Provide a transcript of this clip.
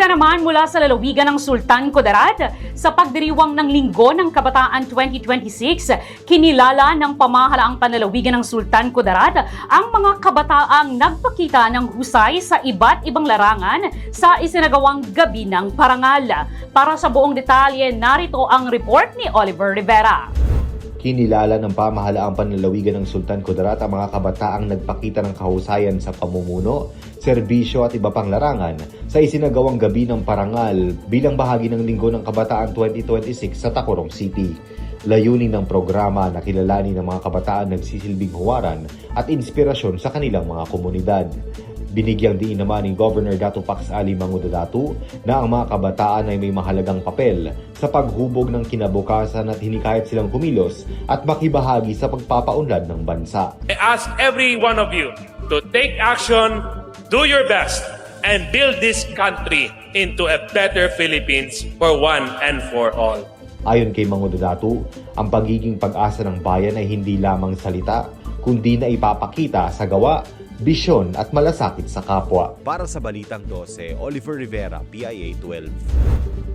Na naman mula sa lalawigan ng Sultan Kudarat, sa pagdiriwang ng Linggo ng Kabataan 2026, kinilala ng pamahalaang panlalawigan ng Sultan Kudarat ang mga kabataang nagpakita ng husay sa iba't ibang larangan sa isinagawang Gabi ng Parangal. Para sa buong detalye, narito ang report ni Oliver Rivera. Kinilala ng pamahalaang panlalawigan ng Sultan Kudarat ang mga kabataang nagpakita ng kahusayan sa pamumuno, serbisyo at iba pang larangan sa isinagawang Gabi ng Parangal bilang bahagi ng Linggo ng Kabataan 2026 sa Tacurong City. Layunin ng programa na kilalanin ng mga kabataan nagsisilbing huwaran at inspirasyon sa kanilang mga komunidad. Binigyang diin naman ni Governor Dato Pax Ali Mangudadatu na ang mga kabataan ay may mahalagang papel sa paghubog ng kinabukasan at hinikayat silang kumilos at makibahagi sa pagpapaunlad ng bansa. I ask every one of you to take action, do your best, and build this country into a better Philippines for one and for all. Ayon kay Mangudadatu, ang pagiging pag-asa ng bayan ay hindi lamang salita, kundi na ipapakita sa gawa, bisyon at malasakit sa kapwa. Para sa Balitang 12, Oliver Rivera, PIA 12.